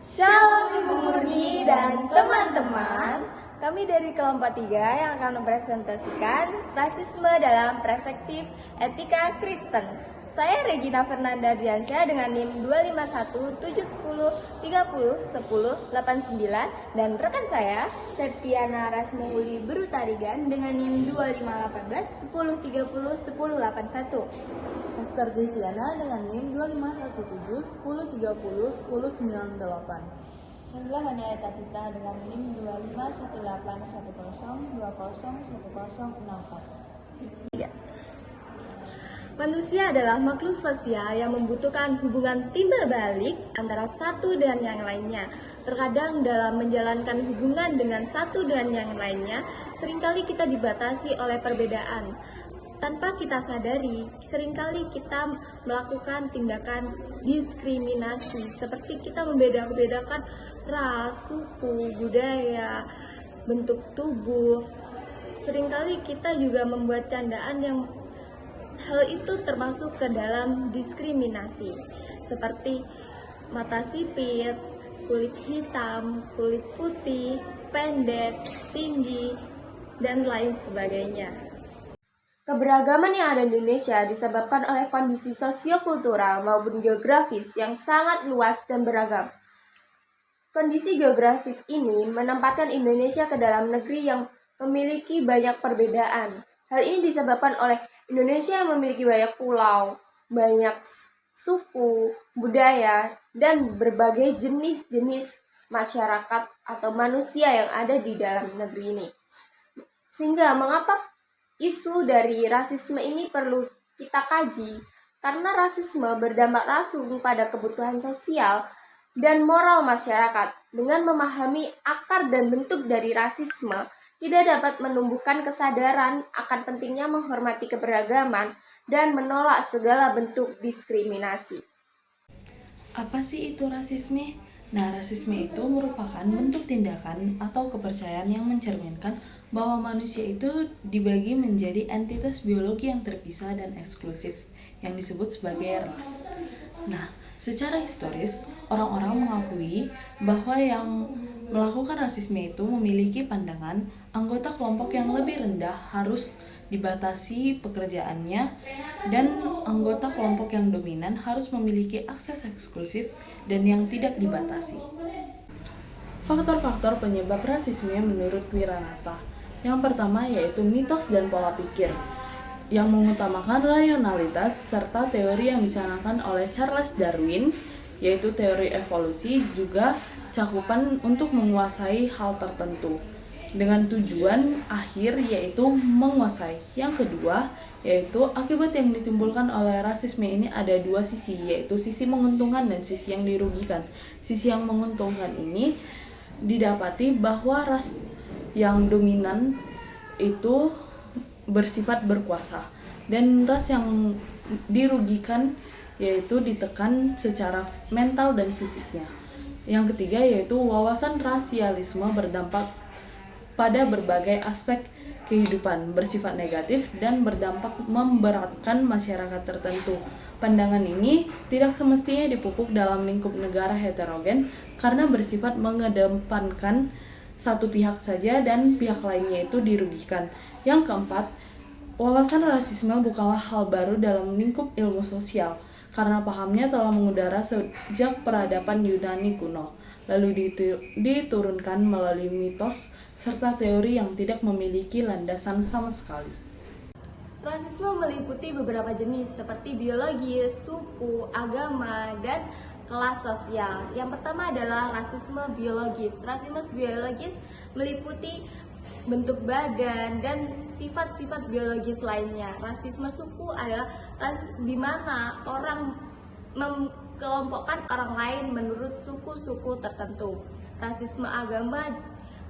Shalom Ibu Murni dan teman-teman. Kami dari kelompok 3 yang akan mempresentasikan rasisme dalam perspektif etika Kristen. Saya Regina Fernanda Diansyah dengan NIM 25170301089 dan rekan saya Septiana Rasmuhuli Berutarigan dengan NIM 251810301081. Esther Desiana dengan NIM 251710301098. Sembilan Hanaya Tapita dengan NIM 251810201064. Manusia adalah makhluk sosial yang membutuhkan hubungan timbal balik antara satu dan yang lainnya. Terkadang dalam menjalankan hubungan dengan satu dan yang lainnya, seringkali kita dibatasi oleh perbedaan. Tanpa kita sadari, seringkali kita melakukan tindakan diskriminasi, seperti kita membeda-bedakan ras, suku, budaya, bentuk tubuh. Seringkali kita juga membuat candaan yang hal itu termasuk ke dalam diskriminasi, seperti mata sipit, kulit hitam, kulit putih, pendek, tinggi, dan lain sebagainya. Keberagaman yang ada di Indonesia disebabkan oleh kondisi sosiokultural maupun geografis yang sangat luas dan beragam. Kondisi geografis ini menempatkan Indonesia ke dalam negeri yang memiliki banyak perbedaan. Hal ini disebabkan oleh Indonesia yang memiliki banyak pulau, banyak suku, budaya, dan berbagai jenis-jenis masyarakat atau manusia yang ada di dalam negeri ini. Sehingga mengapa isu dari rasisme ini perlu kita kaji? Karena rasisme berdampak langsung pada kebutuhan sosial dan moral masyarakat. Dengan memahami akar dan bentuk dari rasisme, tidak dapat menumbuhkan kesadaran akan pentingnya menghormati keberagaman dan menolak segala bentuk diskriminasi. Apa sih itu rasisme? Nah, rasisme itu merupakan bentuk tindakan atau kepercayaan yang mencerminkan bahwa manusia itu dibagi menjadi entitas biologi yang terpisah dan eksklusif, yang disebut sebagai ras. Nah, secara historis, orang-orang mengakui bahwa yang melakukan rasisme itu memiliki pandangan anggota kelompok yang lebih rendah harus dibatasi pekerjaannya dan anggota kelompok yang dominan harus memiliki akses eksklusif dan yang tidak dibatasi. Faktor-faktor penyebab rasisme menurut Wiranata. Yang pertama yaitu mitos dan pola pikir yang mengutamakan rasionalitas serta teori yang dicanangkan oleh Charles Darwin, yaitu teori evolusi, juga cakupan untuk menguasai hal tertentu dengan tujuan akhir yaitu menguasai. Yang kedua yaitu akibat yang ditimbulkan oleh rasisme ini ada dua sisi, yaitu sisi menguntungkan dan sisi yang dirugikan. Sisi yang menguntungkan ini didapati bahwa ras yang dominan itu bersifat berkuasa, dan ras yang dirugikan yaitu ditekan secara mental dan fisiknya. Yang ketiga yaitu wawasan rasialisme berdampak pada berbagai aspek kehidupan, bersifat negatif dan berdampak memberatkan masyarakat tertentu. Pandangan ini tidak semestinya dipupuk dalam lingkup negara heterogen karena bersifat mengedepankan satu pihak saja dan pihak lainnya itu dirugikan. Yang keempat, wawasan rasisme bukanlah hal baru dalam lingkup ilmu sosial, karena pahamnya telah mengudara sejak peradaban Yunani kuno, lalu diturunkan melalui mitos serta teori yang tidak memiliki landasan sama sekali. Rasisme meliputi beberapa jenis seperti biologis, suku, agama, dan kelas sosial. Yang pertama adalah rasisme biologis. Rasisme biologis meliputi bentuk badan dan sifat-sifat biologis lainnya. Rasisme suku adalah rasisme di mana orang mengkelompokkan orang lain menurut suku-suku tertentu. Rasisme agama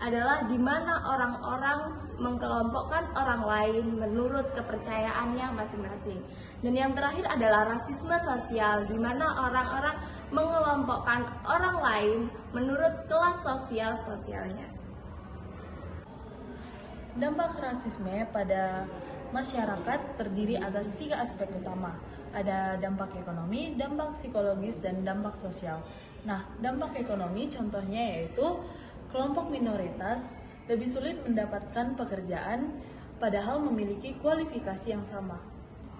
adalah di mana orang-orang mengkelompokkan orang lain menurut kepercayaannya masing-masing. Dan yang terakhir adalah rasisme sosial, di mana orang-orang mengelompokkan orang lain menurut kelas sosialnya. Dampak rasisme pada masyarakat terdiri atas 3 aspek utama. Ada dampak ekonomi, dampak psikologis, dan dampak sosial. Nah, dampak ekonomi contohnya yaitu kelompok minoritas lebih sulit mendapatkan pekerjaan padahal memiliki kualifikasi yang sama.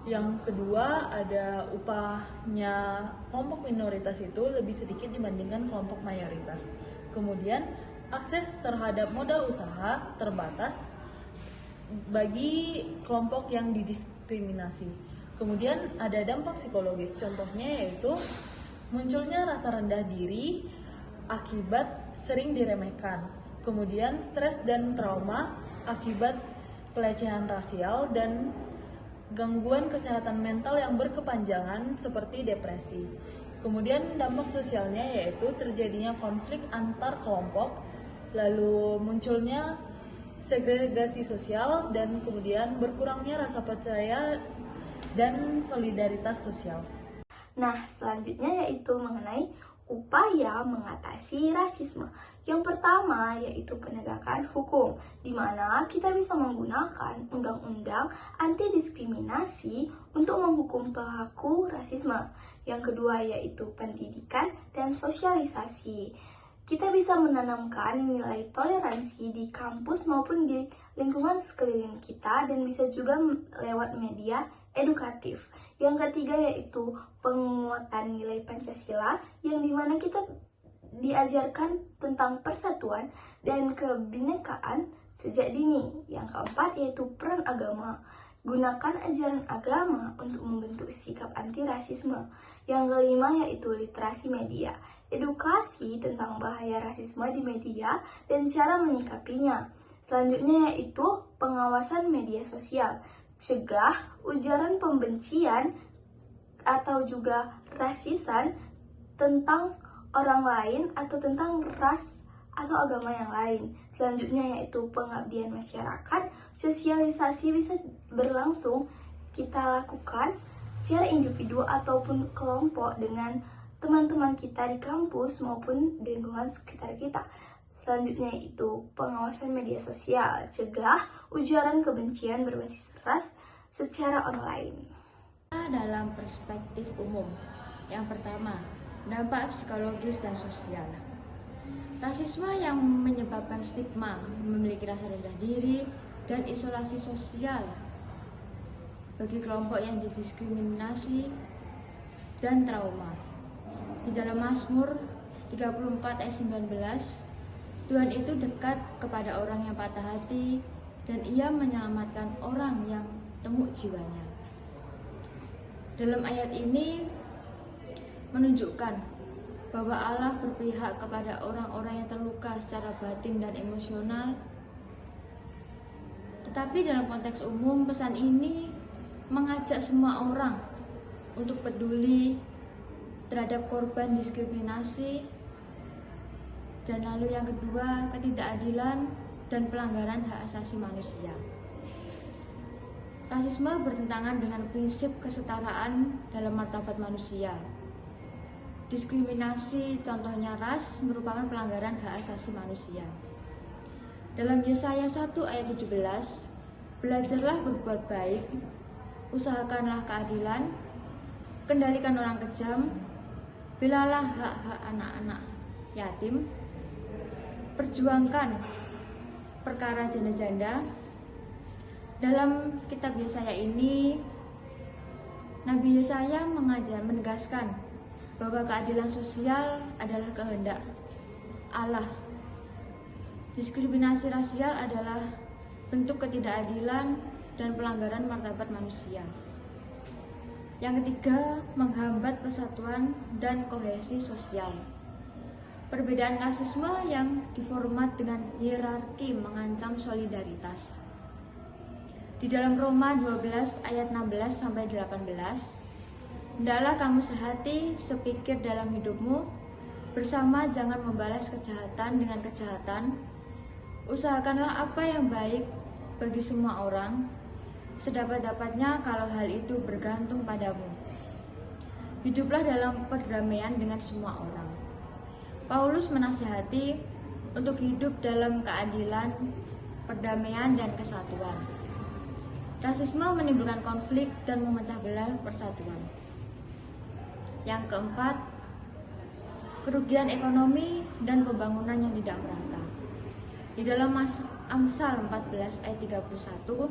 Yang kedua, ada upahnya kelompok minoritas itu lebih sedikit dibandingkan kelompok mayoritas. Kemudian, akses terhadap modal usaha terbatas bagi kelompok yang didiskriminasi. Kemudian, ada dampak psikologis, contohnya yaitu munculnya rasa rendah diri akibat sering diremehkan. Kemudian, stres dan trauma akibat pelecehan rasial dan gangguan kesehatan mental yang berkepanjangan seperti depresi. Kemudian dampak sosialnya yaitu terjadinya konflik antar kelompok, lalu munculnya segregasi sosial, dan kemudian berkurangnya rasa percaya dan solidaritas sosial. Nah, selanjutnya yaitu mengenai upaya mengatasi rasisme. Yang pertama yaitu penegakan hukum, di mana kita bisa menggunakan undang-undang anti diskriminasi untuk menghukum pelaku rasisme. Yang kedua yaitu pendidikan dan sosialisasi. Kita bisa menanamkan nilai toleransi di kampus maupun di lingkungan sekeliling kita, dan bisa juga lewat media edukatif. Yang ketiga yaitu penguatan nilai Pancasila, yang dimana kita diajarkan tentang persatuan dan kebinekaan sejak dini. Yang keempat yaitu peran agama. Gunakan ajaran agama untuk membentuk sikap anti rasisme. Yang kelima yaitu literasi media. Edukasi tentang bahaya rasisme di media dan cara menyikapinya. Selanjutnya yaitu pengawasan media sosial. Cegah ujaran pembencian atau juga rasisan tentang orang lain atau tentang ras atau agama yang lain. Selanjutnya yaitu pengabdian masyarakat. Sosialisasi bisa berlangsung kita lakukan secara individu ataupun kelompok dengan teman-teman kita di kampus maupun di lingkungan sekitar kita. Selanjutnya yaitu pengawasan media sosial. Cegah ujaran kebencian berbasis ras secara online. Dalam perspektif umum, yang pertama, dampak psikologis dan sosial. Rasisme yang menyebabkan stigma, memiliki rasa rendah diri, dan isolasi sosial bagi kelompok yang didiskriminasi dan trauma. Di dalam Mazmur 34 ayat 19, Tuhan itu dekat kepada orang yang patah hati, dan Ia menyelamatkan orang yang remuk jiwanya. Dalam ayat ini menunjukkan bahwa Allah berpihak kepada orang-orang yang terluka secara batin dan emosional. Tetapi dalam konteks umum, pesan ini mengajak semua orang untuk peduli terhadap korban diskriminasi. Dan lalu yang kedua, ketidakadilan dan pelanggaran hak asasi manusia. Rasisme bertentangan dengan prinsip kesetaraan dalam martabat manusia. Diskriminasi, contohnya ras, merupakan pelanggaran hak asasi manusia. Dalam Yesaya 1 ayat 17, belajarlah berbuat baik, usahakanlah keadilan, kendalikan orang kejam, belalah hak-hak anak-anak yatim, perjuangkan perkara janda-janda. Dalam kitab Yesaya ini, Nabi Yesaya menegaskan bahwa keadilan sosial adalah kehendak Allah. Diskriminasi rasial adalah bentuk ketidakadilan dan pelanggaran martabat manusia. Yang ketiga, menghambat persatuan dan kohesi sosial. Perbedaan rasisme yang diformat dengan hierarki mengancam solidaritas. Di dalam Roma 12 ayat 16 sampai 18, hendaklah kamu sehati, sepikir dalam hidupmu, bersama jangan membalas kejahatan dengan kejahatan. Usahakanlah apa yang baik bagi semua orang, sedapat-dapatnya kalau hal itu bergantung padamu. Hiduplah dalam perdamaian dengan semua orang. Paulus menasihati untuk hidup dalam keadilan, perdamaian, dan kesatuan. Rasisme menimbulkan konflik dan memecah belah persatuan. Yang keempat, kerugian ekonomi, dan pembangunan yang tidak merata. Di dalam Amsal 14 ayat 31,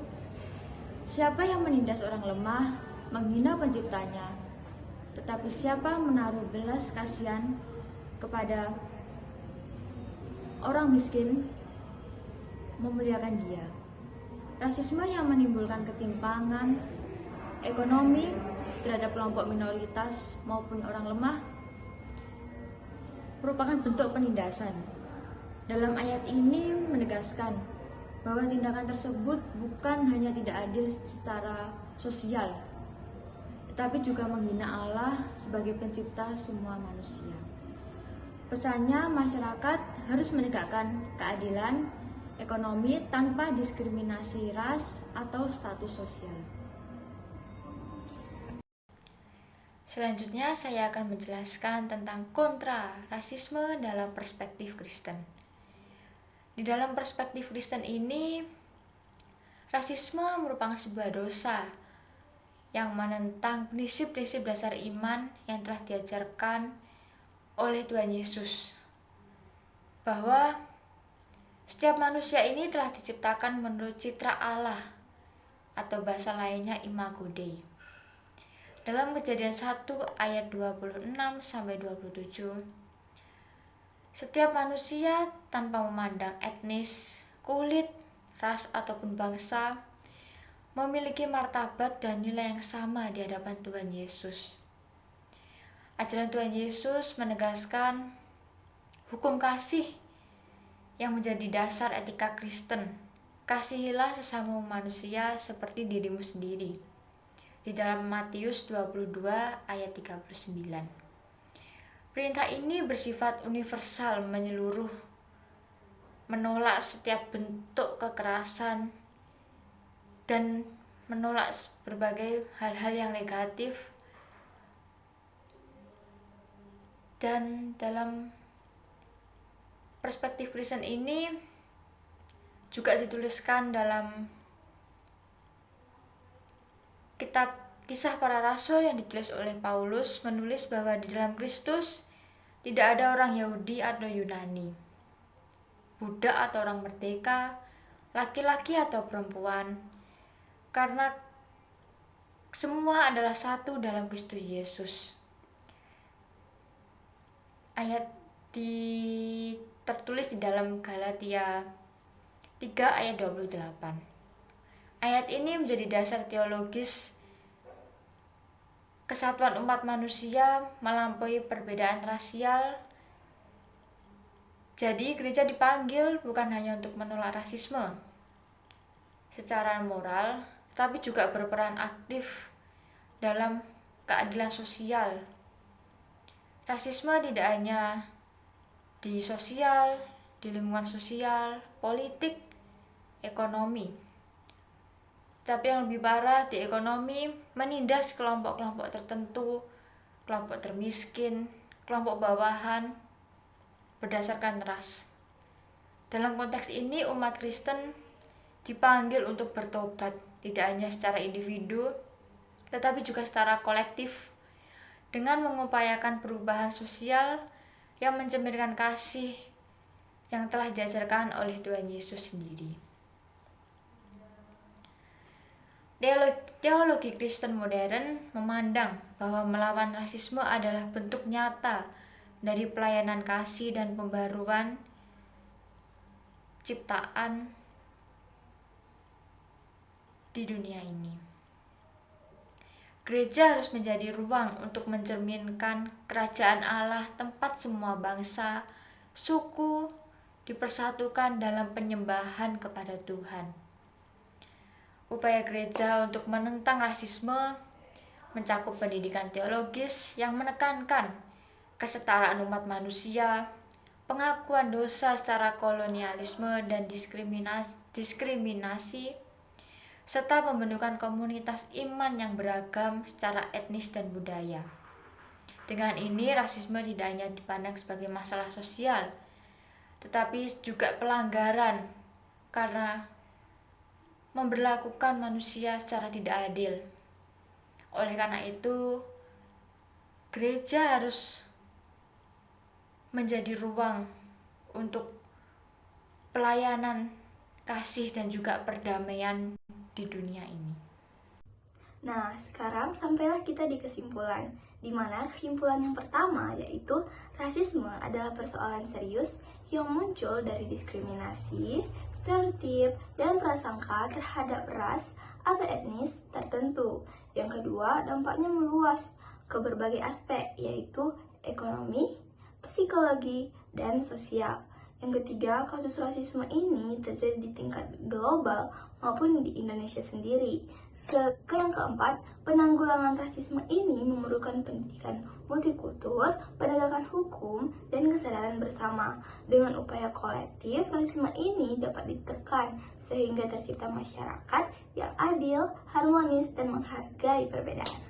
siapa yang menindas orang lemah, menghina penciptanya, tetapi siapa menaruh belas kasihan kepada orang miskin, memuliakan dia. Rasisme yang menimbulkan ketimpangan ekonomi terhadap kelompok minoritas maupun orang lemah merupakan bentuk penindasan. Dalam ayat ini menegaskan bahwa tindakan tersebut bukan hanya tidak adil secara sosial, tetapi juga menghina Allah sebagai pencipta semua manusia. Pesannya, masyarakat harus menegakkan keadilan ekonomi tanpa diskriminasi ras atau status sosial. Selanjutnya saya akan menjelaskan tentang kontra rasisme dalam perspektif Kristen. Di dalam perspektif Kristen ini, rasisme merupakan sebuah dosa yang menentang prinsip-prinsip dasar iman yang telah diajarkan oleh Tuhan Yesus, bahwa setiap manusia ini telah diciptakan menurut citra Allah, atau bahasa lainnya imago Dei. Dalam Kejadian 1 ayat 26-27, setiap manusia tanpa memandang etnis, kulit, ras ataupun bangsa memiliki martabat dan nilai yang sama di hadapan Tuhan Yesus. Ajaran Tuhan Yesus menegaskan hukum kasih yang menjadi dasar etika Kristen. Kasihilah sesama manusia seperti dirimu sendiri. Di dalam Matius 22 ayat 39. Perintah ini bersifat universal, menyeluruh, menolak setiap bentuk kekerasan dan menolak berbagai hal-hal yang negatif. Dan dalam perspektif Kristen ini juga dituliskan dalam kitab Kisah Para Rasul yang ditulis oleh Paulus, menulis bahwa di dalam Kristus tidak ada orang Yahudi atau Yunani, budak atau orang merdeka, laki-laki atau perempuan, karena semua adalah satu dalam Kristus Yesus. Ayat tertulis di dalam Galatia 3 ayat 28. Ayat ini menjadi dasar teologis kesatuan umat manusia melampaui perbedaan rasial. Jadi gereja dipanggil bukan hanya untuk menolak rasisme secara moral, tapi juga berperan aktif dalam keadilan sosial. Rasisme tidak hanya di sosial, di lingkungan sosial, politik, ekonomi, tapi yang lebih parah di ekonomi, menindas kelompok-kelompok tertentu, kelompok termiskin, kelompok bawahan berdasarkan ras. Dalam konteks ini, umat Kristen dipanggil untuk bertobat, tidak hanya secara individu, tetapi juga secara kolektif, dengan mengupayakan perubahan sosial yang mencerminkan kasih yang telah diajarkan oleh Tuhan Yesus sendiri. Teologi Kristen modern memandang bahwa melawan rasisme adalah bentuk nyata dari pelayanan kasih dan pembaruan ciptaan di dunia ini. Gereja harus menjadi ruang untuk mencerminkan kerajaan Allah, tempat semua bangsa, suku dipersatukan dalam penyembahan kepada Tuhan. Upaya gereja untuk menentang rasisme mencakup pendidikan teologis yang menekankan kesetaraan umat manusia, pengakuan dosa secara kolonialisme dan diskriminasi, serta pembentukan komunitas iman yang beragam secara etnis dan budaya. Dengan ini, rasisme tidak hanya dipandang sebagai masalah sosial, tetapi juga pelanggaran karena memberlakukan manusia secara tidak adil. Oleh karena itu, gereja harus menjadi ruang untuk pelayanan, kasih, dan juga perdamaian di dunia ini. Nah, sekarang sampailah kita di kesimpulan, di mana kesimpulan yang pertama yaitu rasisme adalah persoalan serius yang muncul dari diskriminasi, stereotip, dan prasangka terhadap ras atau etnis tertentu. Yang kedua, dampaknya meluas ke berbagai aspek, yaitu ekonomi, psikologi, dan sosial. Yang ketiga, kasus rasisme ini terjadi di tingkat global maupun di Indonesia sendiri. Yang keempat, penanggulangan rasisme ini memerlukan pendidikan multikultur, penegakan hukum, dan kesadaran bersama. Dengan upaya kolektif, rasisme ini dapat ditekan sehingga tercipta masyarakat yang adil, harmonis, dan menghargai perbedaan.